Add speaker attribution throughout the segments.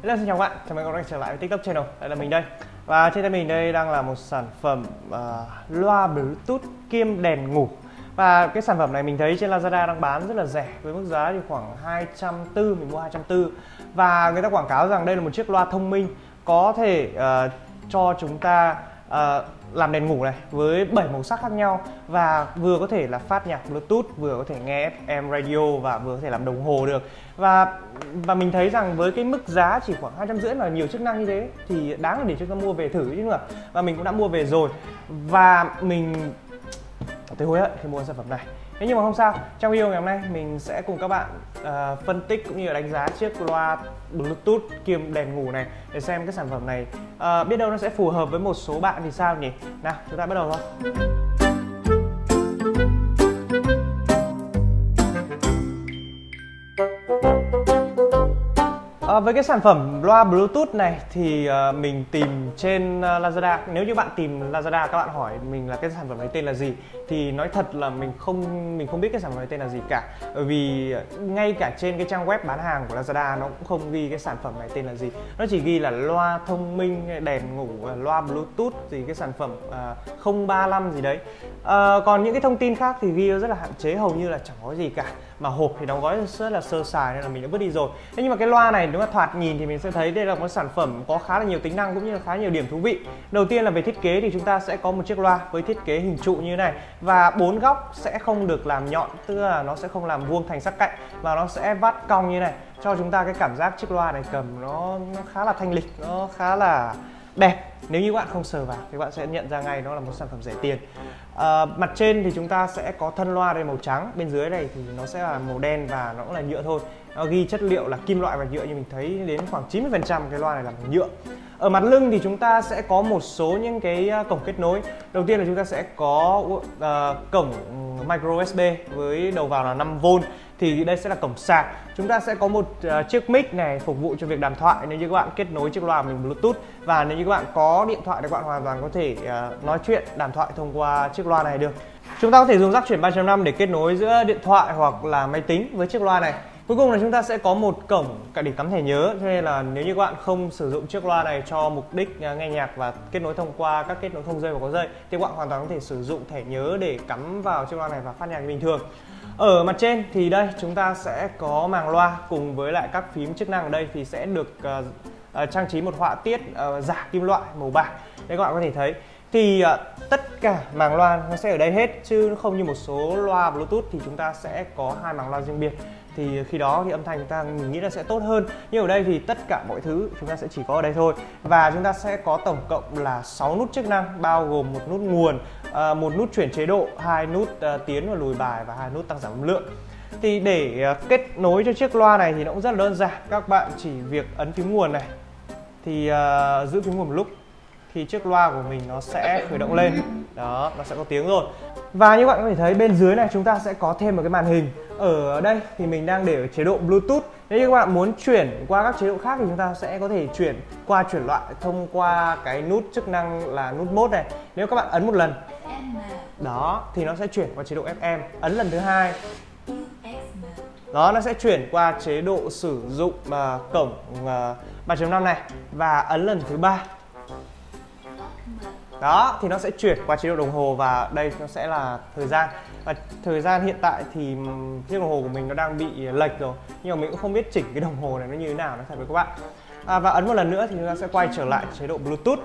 Speaker 1: Hello, xin chào các bạn, chào mừng các bạn trở lại với TikTok Channel. Đây là mình đây. Và trên tay mình đây đang là một sản phẩm loa Bluetooth kiêm đèn ngủ. Và cái sản phẩm này mình thấy trên Lazada đang bán rất là rẻ, với mức giá thì khoảng 240, mình mua 240. Và người ta quảng cáo rằng đây là một chiếc loa thông minh có thể cho chúng ta làm đèn ngủ này với 7 màu sắc khác nhau, và vừa có thể là phát nhạc Bluetooth, vừa có thể nghe FM radio và vừa có thể làm đồng hồ được. Và mình thấy rằng với cái mức giá chỉ khoảng 250 mà nhiều chức năng như thế thì đáng để chúng ta mua về thử chứ nữa. Và mình cũng đã mua về rồi và mình thấy hối hận khi mua sản phẩm này. Thế nhưng mà không sao, trong video ngày hôm nay mình sẽ cùng các bạn phân tích cũng như là đánh giá chiếc loa Bluetooth kiêm đèn ngủ này để xem cái sản phẩm này biết đâu nó sẽ phù hợp với một số bạn thì sao nhỉ. Nào, chúng ta bắt đầu thôi. Với cái sản phẩm loa Bluetooth này thì mình tìm trên Lazada. Nếu như bạn tìm Lazada, các bạn hỏi mình là cái sản phẩm này tên là gì thì nói thật là mình không biết cái sản phẩm này tên là gì cả. Bởi vì ngay cả trên cái trang web bán hàng của Lazada nó cũng không ghi cái sản phẩm này tên là gì. Nó chỉ ghi là loa thông minh, đèn ngủ, loa Bluetooth gì cái sản phẩm 035 gì đấy. Còn những cái thông tin khác thì ghi rất là hạn chế, hầu như là chẳng có gì cả. Mà hộp thì đóng gói rất là sơ sài nên là mình đã vứt đi rồi. Thế nhưng mà cái loa này nếu mà thoạt nhìn thì mình sẽ thấy đây là một sản phẩm có khá là nhiều tính năng cũng như là khá nhiều điểm thú vị. Đầu tiên là về thiết kế thì chúng ta sẽ có một chiếc loa với thiết kế hình trụ như thế này, và 4 góc sẽ không được làm nhọn, tức là nó sẽ không làm vuông thành sắc cạnh và nó sẽ vắt cong như này, cho chúng ta cái cảm giác chiếc loa này cầm nó khá là thanh lịch, nó khá là đẹp. Nếu như các bạn không sờ vào thì các bạn sẽ nhận ra ngay nó là một sản phẩm rẻ tiền. Mặt trên thì chúng ta sẽ có thân loa đây màu trắng, bên dưới này thì nó sẽ là màu đen và nó cũng là nhựa thôi. Nó ghi chất liệu là kim loại và nhựa, như mình thấy đến khoảng 90% cái loa này là bằng nhựa. Ở mặt lưng thì chúng ta sẽ có một số những cái cổng kết nối. Đầu tiên là chúng ta sẽ có cổng micro USB với đầu vào là 5V. Thì đây sẽ là cổng sạc. Chúng ta sẽ có một chiếc mic này phục vụ cho việc đàm thoại nếu như các bạn kết nối chiếc loa mình Bluetooth. Và nếu như các bạn có điện thoại thì các bạn hoàn toàn có thể nói chuyện, đàm thoại thông qua chiếc loa này được. Chúng ta có thể dùng jack chuyển 3.5 để kết nối giữa điện thoại hoặc là máy tính với chiếc loa này. Cuối cùng là chúng ta sẽ có một cổng để cắm thẻ nhớ, cho nên là nếu như các bạn không sử dụng chiếc loa này cho mục đích nghe nhạc và kết nối thông qua các kết nối không dây và có dây thì các bạn hoàn toàn có thể sử dụng thẻ nhớ để cắm vào chiếc loa này và phát nhạc như bình thường. Ở mặt trên thì đây chúng ta sẽ có màng loa cùng với lại các phím chức năng. Ở đây thì sẽ được trang trí một họa tiết giả kim loại màu bạc. Đây các bạn có thể thấy. Thì tất cả màng loa nó sẽ ở đây hết, chứ nó không như một số loa Bluetooth thì chúng ta sẽ có hai màng loa riêng biệt. Thì khi đó thì âm thanh ta mình nghĩ là sẽ tốt hơn. Nhưng ở đây thì tất cả mọi thứ chúng ta sẽ chỉ có ở đây thôi. Và chúng ta sẽ có tổng cộng là 6 nút chức năng, bao gồm một nút nguồn, một nút chuyển chế độ, hai nút tiến và lùi bài và hai nút tăng giảm âm lượng. Thì để kết nối cho chiếc loa này thì nó cũng rất là đơn giản. Các bạn chỉ việc ấn phím nguồn này thì giữ phím nguồn một lúc thì chiếc loa của mình nó sẽ khởi động lên. Đó, nó sẽ có tiếng rồi. Và như bạn có thể thấy bên dưới này chúng ta sẽ có thêm một cái màn hình. Ở đây thì mình đang để ở chế độ Bluetooth. Nếu như các bạn muốn chuyển qua các chế độ khác thì chúng ta sẽ có thể chuyển qua chuyển loại thông qua cái nút chức năng là nút mode này. Nếu các bạn ấn một lần đó thì nó sẽ chuyển qua chế độ FM. Ấn lần thứ hai đó, nó sẽ chuyển qua chế độ sử dụng cổng 3.5 này. Và ấn lần thứ ba đó thì nó sẽ chuyển qua chế độ đồng hồ, và đây nó sẽ là thời gian. Và thời gian hiện tại thì chiếc đồng hồ của mình nó đang bị lệch rồi, nhưng mà mình cũng không biết chỉnh cái đồng hồ này nó như thế nào, nói thật với các bạn. Và ấn một lần nữa thì chúng ta sẽ quay trở lại chế độ Bluetooth.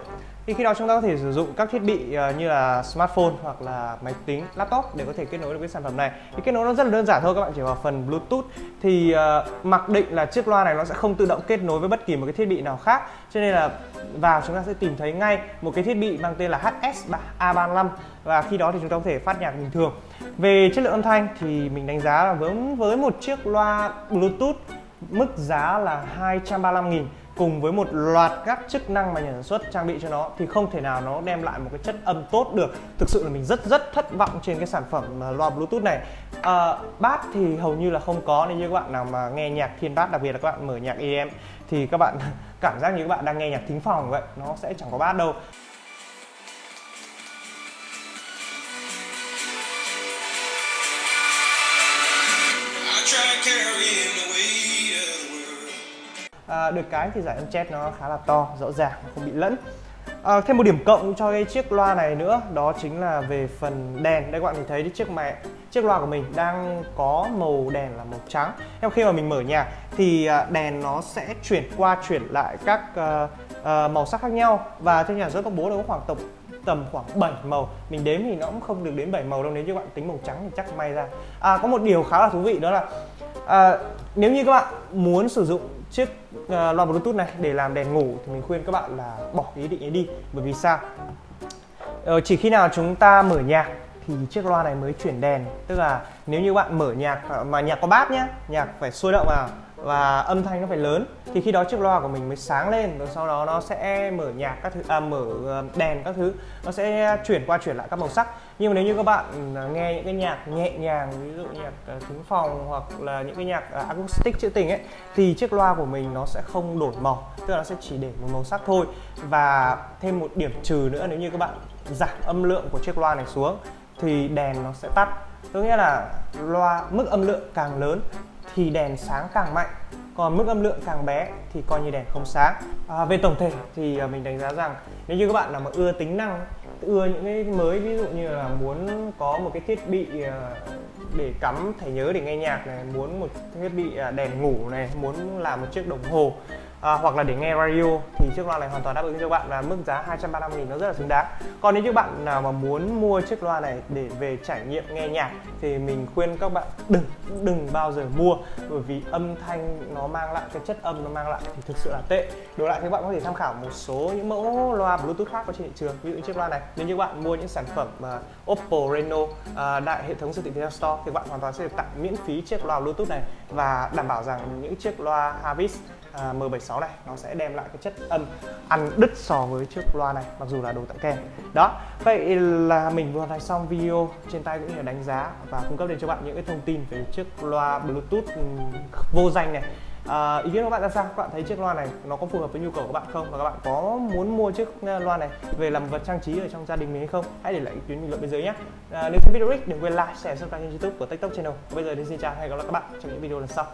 Speaker 1: Thì khi đó chúng ta có thể sử dụng các thiết bị như là smartphone hoặc là máy tính, laptop để có thể kết nối được với sản phẩm này. Thì kết nối nó rất là đơn giản thôi, các bạn chỉ vào phần Bluetooth thì mặc định là chiếc loa này nó sẽ không tự động kết nối với bất kỳ một cái thiết bị nào khác. Cho nên là vào chúng ta sẽ tìm thấy ngay một cái thiết bị mang tên là HS-A35, và khi đó thì chúng ta có thể phát nhạc bình thường. Về chất lượng âm thanh thì mình đánh giá là với một chiếc loa Bluetooth mức giá là 235.000 cùng với một loạt các chức năng mà nhà sản xuất trang bị cho nó thì không thể nào nó đem lại một cái chất âm tốt được. Thực sự là mình rất thất vọng trên cái sản phẩm loa Bluetooth này. Bass thì hầu như là không có, nên như các bạn nào mà nghe nhạc thiên bass, đặc biệt là các bạn mở nhạc EDM thì các bạn cảm giác như các bạn đang nghe nhạc thính phòng vậy, nó sẽ chẳng có bass đâu. Được cái thì giải âm chat nó khá là to, rõ ràng, không bị lẫn. Thêm một điểm cộng cho cái chiếc loa này nữa, đó chính là về phần đèn. Đây các bạn nhìn thấy chiếc loa của mình đang có màu đèn là màu trắng. Nhưng khi mà mình mở nhạc thì đèn nó sẽ chuyển qua chuyển lại các màu sắc khác nhau. Và theo nhà sản xuất công bố là có khoảng tầm khoảng 7 màu. Mình đếm thì nó cũng không được đến 7 màu đâu, nếu như các bạn tính màu trắng thì chắc may ra. Có một điều khá là thú vị đó là nếu như các bạn muốn sử dụng chiếc loa Bluetooth này để làm đèn ngủ thì mình khuyên các bạn là bỏ ý định ấy đi. Bởi vì sao? Chỉ khi nào chúng ta mở nhạc thì chiếc loa này mới chuyển đèn. Tức là nếu như bạn mở nhạc mà nhạc có bass nhá, nhạc phải sôi động vào và âm thanh nó phải lớn thì khi đó chiếc loa của mình mới sáng lên, rồi sau đó nó sẽ mở nhạc các thứ, mở đèn các thứ, nó sẽ chuyển qua chuyển lại các màu sắc. Nhưng mà nếu như các bạn nghe những cái nhạc nhẹ nhàng, ví dụ nhạc thính phòng hoặc là những cái nhạc acoustic trữ tình ấy, thì chiếc loa của mình nó sẽ không đổi màu, tức là nó sẽ chỉ để một màu sắc thôi. Và thêm một điểm trừ nữa, nếu như các bạn giảm âm lượng của chiếc loa này xuống thì đèn nó sẽ tắt. Tức nghĩa là mức âm lượng càng lớn thì đèn sáng càng mạnh, còn mức âm lượng càng bé thì coi như đèn không sáng. Về tổng thể thì mình đánh giá rằng nếu như các bạn nào mà ưa tính năng, ưa những cái mới, ví dụ như là muốn có một cái thiết bị để cắm thẻ nhớ để nghe nhạc này, muốn một thiết bị đèn ngủ này, muốn làm một chiếc đồng hồ hoặc là để nghe radio thì chiếc loa này hoàn toàn đáp ứng cho bạn, và mức giá 235.000 nó rất là xứng đáng. Còn nếu như bạn nào mà muốn mua chiếc loa này để về trải nghiệm nghe nhạc thì mình khuyên các bạn đừng bao giờ mua, bởi vì âm thanh nó mang lại, cái chất âm nó mang lại thì thực sự là tệ. Đổi lại thì các bạn có thể tham khảo một số những mẫu loa Bluetooth khác có trên thị trường, ví dụ chiếc loa này. Nếu như bạn mua những sản phẩm Oppo Reno đại hệ thống siêu thị Viettel Store thì bạn hoàn toàn sẽ được tặng miễn phí chiếc loa Bluetooth này, và đảm bảo rằng những chiếc loa Harvis M76 này nó sẽ đem lại cái chất âm ăn đứt so với chiếc loa này, mặc dù là đồ tặng kèm. Đó, vậy là mình vừa hoàn thành xong video trên tay cũng như là đánh giá và cung cấp đến cho bạn những cái thông tin về chiếc loa Bluetooth vô danh này. Ý kiến của bạn ra sao? Các bạn thấy chiếc loa này nó có phù hợp với nhu cầu của bạn không? Và các bạn có muốn mua chiếc loa này về làm vật trang trí ở trong gia đình mình hay không? Hãy để lại ý kiến bình luận bên dưới nhé. Nếu thấy video đừng quên like, share, subscribe kênh YouTube của TechTalk Channel. Bây giờ thì xin chào, hẹn gặp lại các bạn trong những video lần sau.